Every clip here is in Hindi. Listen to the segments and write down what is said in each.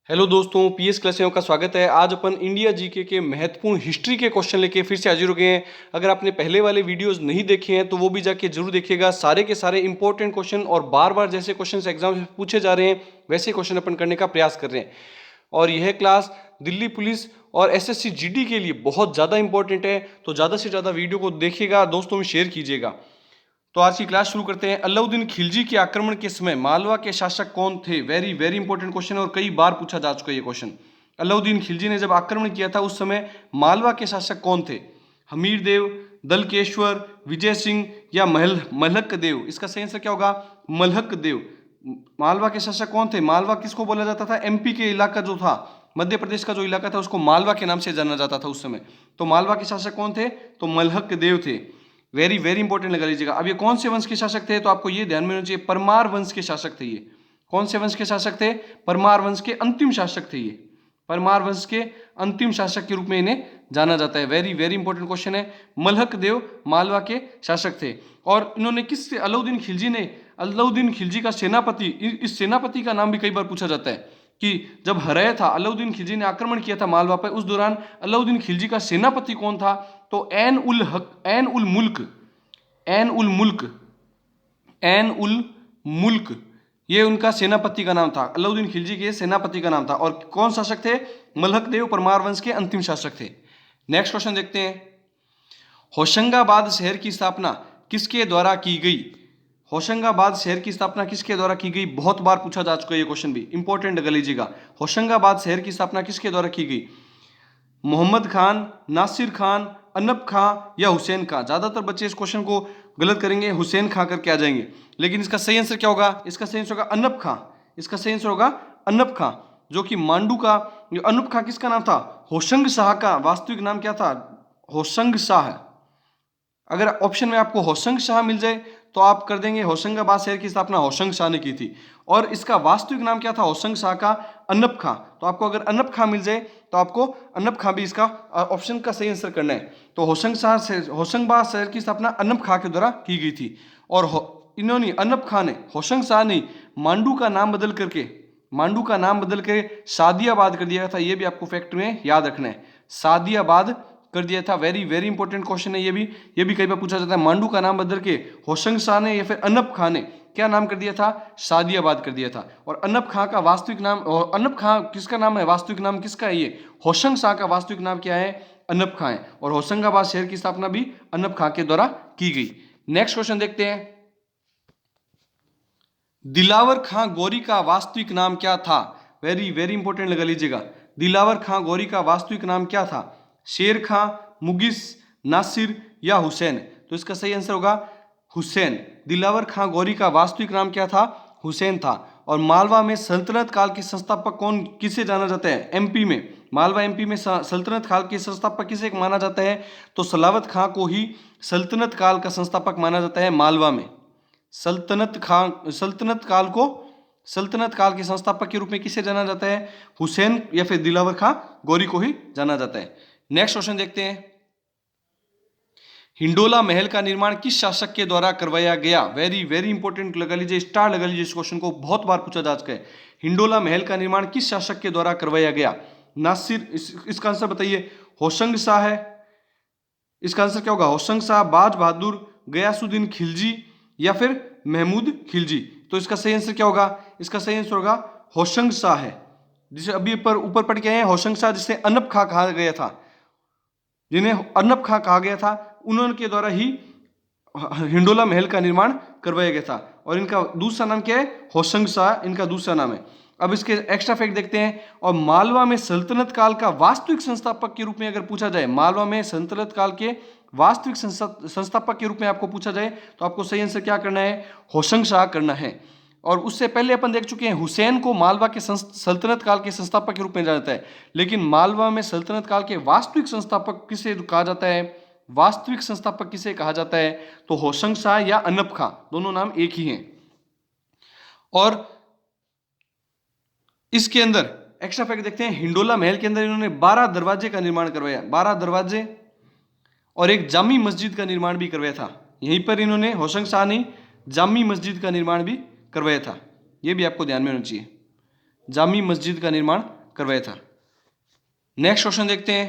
हेलो दोस्तों, पीएस क्लास में का स्वागत है। आज अपन इंडिया जीके के महत्वपूर्ण हिस्ट्री के क्वेश्चन लेके फिर से हाजिर हो गए हैं। अगर आपने पहले वाले वीडियोस नहीं देखे हैं तो वो भी जाके जरूर देखिएगा। सारे के सारे इंपॉर्टेंट क्वेश्चन और बार बार जैसे क्वेश्चन एग्जाम में पूछे जा रहे हैं वैसे क्वेश्चन अपन करने का प्रयास कर रहे हैं। और यह क्लास दिल्ली पुलिस और एसएससी जीडी के लिए बहुत ज़्यादा इंपॉर्टेंट है, तो ज़्यादा से ज़्यादा वीडियो को देखिएगा, दोस्तों में शेयर कीजिएगा। तो आज की क्लास शुरू करते हैं। अलाउद्दीन खिलजी के आक्रमण के समय मालवा के शासक कौन थे? वेरी वेरी इंपॉर्टेंट क्वेश्चन और कई बार पूछा जा चुका है ये क्वेश्चन। अलाउद्दीन खिलजी ने जब आक्रमण किया था उस समय मालवा के शासक कौन थे? हमीर देव, दलकेश्वर, विजय सिंह या मलहक देव? इसका सही आंसर क्या होगा? मलहक देव। मालवा के शासक कौन थे? मालवा किसको बोला जाता था? एमपी के इलाका जो था, मध्य प्रदेश का जो इलाका था उसको मालवा के नाम से जाना जाता था उस समय। तो मालवा के शासक कौन थे? तो मलहक देव थे। वेरी वेरी इंपॉर्टेंट लगा लीजिएगा। अब ये कौन से वंश के शासक थे? तो आपको ये ध्यान में होना चाहिए, परमार वंश के शासक थे ये। कौन से वंश के शासक थे? परमार वंश के अंतिम शासक थे ये। परमार वंश के अंतिम शासक के रूप में इन्हें जाना जाता है। वेरी वेरी इंपॉर्टेंट क्वेश्चन है। मलहक देव मालवा के शासक थे। और इन्होंने किस अलाउद्दीन खिलजी ने, अलाउद्दीन खिलजी का सेनापति, इस सेनापति का नाम भी कई बार पूछा जाता है कि जब हरय था, अलाउद्दीन खिलजी ने आक्रमण किया था मालवा पर, उस दौरान अलाउद्दीन खिलजी का सेनापति कौन था? तो ऐन उल हक, ऐन उल मुल्क, ऐन उल मुल्क, ऐन उल मुल्क, ये उनका सेनापति का नाम था। अलाउद्दीन खिलजी के सेनापति का नाम था। और कौन शासक थे? मलहक देव, परमार वंश के अंतिम शासक थे। नेक्स्ट क्वेश्चन देखते हैं। होशंगाबाद शहर की स्थापना किसके द्वारा की गई? होशंगाबाद शहर की स्थापना किसके द्वारा की गई? बहुत बार पूछा जा चुका है ये क्वेश्चन भी, इंपॉर्टेंट लगा लीजिएगा। होशंगाबाद शहर की स्थापना किसके द्वारा की गई? मोहम्मद खान, नासिर खान, अनब खां या हुसैन खां? ज्यादातर बच्चे इस क्वेश्चन को गलत करेंगे, हुसैन खां करके आ जाएंगे, लेकिन इसका सही आंसर क्या होगा? इसका सही आंसर होगा अनब खां। इसका सही आंसर होगा अनब खां, जो कि मांडू का। अनब खां किसका नाम था? होशंग शाह का वास्तविक नाम क्या था? होशंग शाह। अगर ऑप्शन में आपको होशंग शाह मिल जाए तो आप कर देंगे होशंगाबाद शहर की स्थापना होशंग शाह ने की थी। और इसका वास्तविक नाम क्या था होशंग शाह का? अनब खां। तो आपको अगर अनब खां मिल जाए तो आपको अनब खां भी इसका ऑप्शन का सही आंसर करना है। तो होशंगाबाद शहर की स्थापना अनब खां के द्वारा की गई थी। और इन्होंने, अनब खां ने, होशंग शाह ने मांडू का नाम बदल करके, मांडू का नाम बदल के सादियाबाद कर दिया था। यह भी आपको फैक्ट में याद रखना है, सादियाबाद कर दिया था। वेरी वेरी इंपॉर्टेंट क्वेश्चन है ये भी कई बार पूछा जाता है। मांडू का नाम बदल के होशंग शाह ने या फिर अनब खां ने क्या नाम कर दिया था? सादियाबाद कर दिया था। और अनब खां का वास्तविक नाम, और अनब खां किसका नाम है? वास्तविक नाम किसका है? ये होशंग शाह का वास्तविक नाम क्या है? अनब खां है। और होशंगाबाद शहर की स्थापना भी अनब खां के द्वारा की गई। नेक्स्ट क्वेश्चन देखते हैं। दिलावर खां गौरी का वास्तविक नाम क्या था? वेरी वेरी इंपॉर्टेंट लगा लीजिएगा। दिलावर खां गौरी का वास्तविक नाम क्या था? शेर खां, मुगिस, नासिर या हुसैन? तो इसका सही आंसर होगा हुसैन। दिलावर खां गौरी का वास्तविक नाम क्या था? हुसैन था। और मालवा में सल्तनत काल के संस्थापक कौन, किसे जाना जाता है? एमपी में, मालवा एमपी में सल्तनत काल के संस्थापक किसे माना जाता है? तो सलावत खां को ही सल्तनत काल का संस्थापक माना जाता है मालवा में। सल्तनत काल के संस्थापक के रूप में किसे जाना जाता है? हुसैन या फिर दिलावर खां गौरी को ही जाना जाता है। नेक्स्ट क्वेश्चन देखते हैं। हिंडोला महल का निर्माण किस शासक के द्वारा करवाया गया? वेरी वेरी इंपॉर्टेंट लगा लीजिए, स्टार लगा लीजिए इस क्वेश्चन को, बहुत बार पूछा जा चुका है। हिंडोला महल का निर्माण किस शासक के द्वारा करवाया गया? नासिर, इसका आंसर बताइए। होशंग शाह है। इसका आंसर क्या होगा? होशंग शाह, बाज बहादुर, गयासुद्दीन खिलजी या फिर महमूद खिलजी? तो इसका सही आंसर क्या होगा? इसका सही आंसर होगा होशंग शाह है, जिसे अभी ऊपर पढ़ के आए हैं। होशंग शाह जिसे अनब खां कहा गया था, जिन्हें अनब खां कहा गया था, उन्होंने द्वारा ही हिंडोला महल का निर्माण करवाया गया था। और इनका दूसरा नाम क्या है? होशंग शाह इनका दूसरा नाम है। अब इसके एक्स्ट्रा फैक्ट देखते हैं। और मालवा में सल्तनत काल का वास्तविक संस्थापक के रूप में अगर पूछा जाए, मालवा में सल्तनत काल के वास्तविक संस्थापक के रूप में आपको पूछा जाए तो आपको सही आंसर क्या करना है? होशंग शाह करना है। और उससे पहले अपन देख चुके हैं हुसैन को मालवा के सल्तनत काल के संस्थापक के रूप में जाना जाता है, लेकिन मालवा में सल्तनत काल के वास्तविक संस्थापक किसे कहा जाता है? वास्तविक संस्थापक किसे कहा जाता है? तो होशंग शाह या अनब खां, दोनों नाम एक ही हैं। और इसके अंदर एक्स्ट्रा फैक्ट देखते हैं। हिंडोला महल के अंदर इन्होंने 12 दरवाजे का निर्माण करवाया, 12 दरवाजे, और एक जामी मस्जिद का निर्माण भी करवाया था। यहीं पर इन्होंने, होशंग शाह ने, जामी मस्जिद का निर्माण भी करवाया था। यह भी आपको ध्यान में होना चाहिए, जामी मस्जिद का निर्माण करवाया था। नेक्स्ट क्वेश्चन देखते हैं,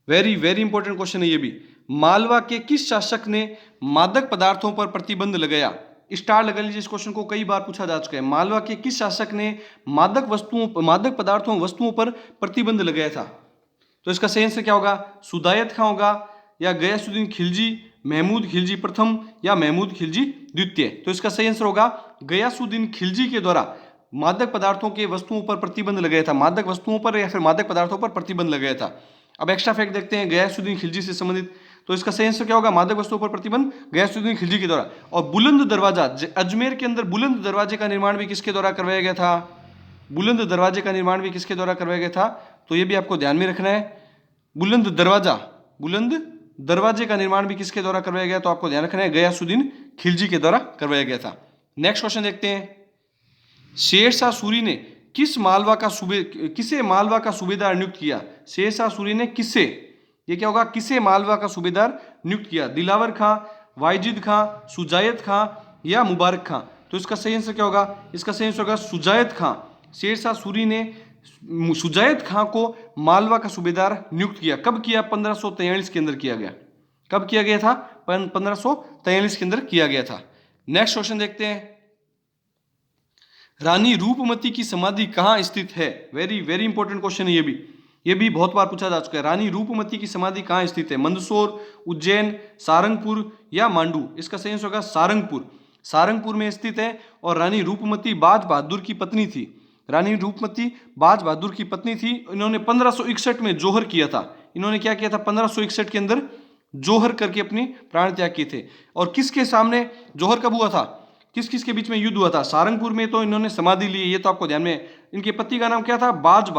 वेरी वेरी इंपॉर्टेंट क्वेश्चन है ये भी। मालवा के किस शासक ने मादक पदार्थों पर प्रतिबंध लगाया? स्टार लगा लीजिए, इस क्वेश्चन को कई बार पूछा जा चुका है। मालवा के किस शासक ने मादक पदार्थों वस्तुओं पर प्रतिबंध लगाया था? तो इसका सही आंसर क्या होगा? सुदायत खां होगा, या गयासुद्दीन खिलजी, महमूद खिलजी प्रथम, या महमूद खिलजी द्वितीय। तो इसका सही आंसर होगा गयासुद्दीन खिलजी के द्वारा मादक पदार्थों के वस्तुओं पर प्रतिबंध लगाया था। मादक वस्तुओं पर या फिर मादक पदार्थों पर प्रतिबंध लगाया था। अब एक्स्ट्रा फैक्ट देखते हैं गयासुद्दीन खिलजी से संबंधित। तो इसका सही आंसर क्या होगा? मादक वस्तुओं पर प्रतिबंध गयासुद्दीन खिलजी के द्वारा। और बुलंद दरवाजा, अजमेर के अंदर बुलंद दरवाजे का निर्माण भी किसके द्वारा करवाया गया था? बुलंद दरवाजे का निर्माण भी किसके द्वारा करवाया गया था? तो ये भी आपको ध्यान में रखना है। बुलंद दरवाजे का निर्माण भी किसके द्वारा करवाया गया? तो आपको ध्यान रखना है, गयासुद्दीन खिलजी के द्वारा करवाया गया था। नेक्स्ट क्वेश्चन देखते हैं, शेरशाह सूरी ने किसे मालवा का सूबेदार नियुक्त किया? शेरशाह सूरी ने किसे, ये क्या होगा, किसे मालवा का सूबेदार नियुक्त किया? दिलावर खां, वाइजिद खां, सुजायत खां, या मुबारक खां। तो इसका सही आंसर क्या होगा? इसका सही आंसर होगा सुजायत खां। शेरशाह सूरी ने सुजायत खां को मालवा का सूबेदार नियुक्त किया। कब किया? 1543 के अंदर किया गया। कब किया गया था? 1543 के अंदर किया गया था। नेक्स्ट क्वेश्चन देखते हैं, रानी रूपमती की समाधि कहाँ स्थित है? वेरी वेरी इंपॉर्टेंट क्वेश्चन है ये भी बहुत बार पूछा जा चुका है। रानी रूपमती की समाधि कहाँ स्थित है? मंदसौर, उज्जैन, सारंगपुर, या मांडू। इसका सही आंसर होगा सारंगपुर। सारंगपुर में स्थित है। और रानी रूपमती बाज बहादुर की पत्नी थी। रानी रूपमती बाज बहादुर की पत्नी थी। इन्होंने 1561 में जोहर किया था। इन्होंने क्या किया था? 1561 के अंदर जोहर करके अपनी प्राण त्याग किए थे। और किसके सामने जोहर कब हुआ था? किस किस के बीच में युद्ध हुआ था? सारंगपुर में तो इन्होंने समाधि ली, ये तो आपको ध्यान में। इनके पति का नाम क्या था? बाज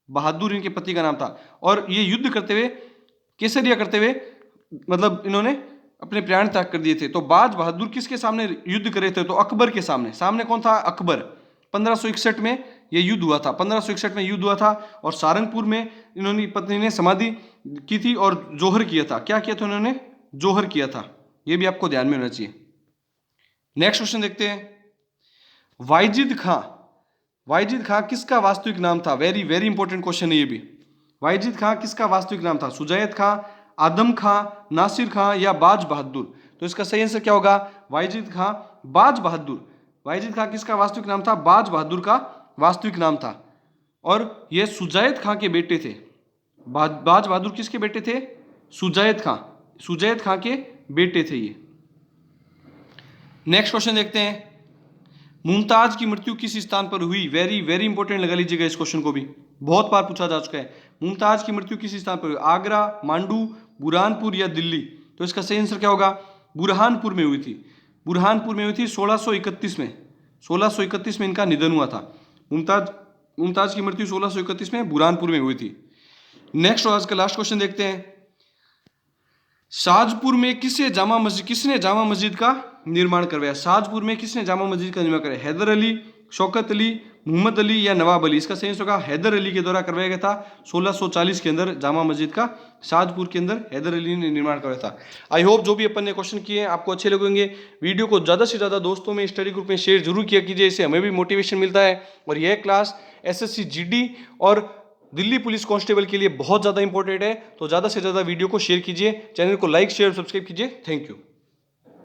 बहादुर इनके पति का नाम था। और ये युद्ध करते हुए, केसरिया करते हुए, मतलब इन्होंने अपने प्राण त्याग कर दिए थे। तो बाज बहादुर किसके सामने युद्ध करे थे? तो अकबर के सामने कौन था? अकबर। 1561 में ये युद्ध हुआ था। 1561 में युद्ध हुआ था। और सारंगपुर में इन्होंने पत्नी ने समाधि की थी और जोहर किया था। क्या किया था उन्होंने? जोहर किया था। ये भी आपको ध्यान में होना चाहिए। नेक्स्ट क्वेश्चन देखते हैं, वाइजिद खां किसका वास्तविक नाम था? वेरी वेरी इंपॉर्टेंट क्वेश्चन है ये भी। वाइजिद खां किसका वास्तविक नाम था? सुजायत खां, आदम खां, नासिर खां, या बाज बहादुर। तो इसका सही आंसर क्या होगा? वाइजिद खां, बाज बहादुर। वाइजिद खां किसका वास्तविक नाम था? बाज बहादुर का वास्तविक नाम था। और ये सुजायत खां के बेटे थे। बाज बहादुर किसके बेटे थे? सुजायत खां के बेटे थे ये। नेक्स्ट क्वेश्चन देखते हैं, मुमताज की मृत्यु किस स्थान पर हुई? वेरी वेरी इंपॉर्टेंट लगा लीजिएगा इस क्वेश्चन को भी, बहुत बार पूछा जा चुका है। मुमताज की मृत्यु किस स्थान पर हुई? आगरा, मांडू, बुरहानपुर, या दिल्ली। तो इसका सही आंसर क्या होगा? बुरहानपुर में हुई थी। 1631 में। 1631 में इनका निधन हुआ था। मुमताज की मृत्यु 1631 में बुरहानपुर में हुई थी। नेक्स्ट आज का लास्ट क्वेश्चन देखते हैं, शाहजपुर में किसने जामा मस्जिद का निर्माण करवाया? शाहजपुर में किसने जामा मस्जिद का निर्माण कराया? हैदर अली, शौकत अली, मोहम्मद अली, या नवाब अली। इसका सही आंसर होगा हैदर अली के द्वारा करवाया गया था। 1640 के अंदर जामा मस्जिद का शाहजपुर के अंदर हैदर अली ने निर्माण करवाया था। आई होप जो भी अपन ने क्वेश्चन किए हैं आपको अच्छे लगेंगे। वीडियो को ज़्यादा से ज़्यादा दोस्तों में, स्टडी ग्रुप में शेयर जरूर किया कीजिए, इससे हमें भी मोटिवेशन मिलता है। और यह क्लास SSC GD और दिल्ली पुलिस कांस्टेबल के लिए बहुत ज़्यादा इंपॉर्टेंट है। तो ज़्यादा से ज़्यादा वीडियो को शेयर कीजिए, चैनल को लाइक शेयर सब्सक्राइब कीजिए। Thank you.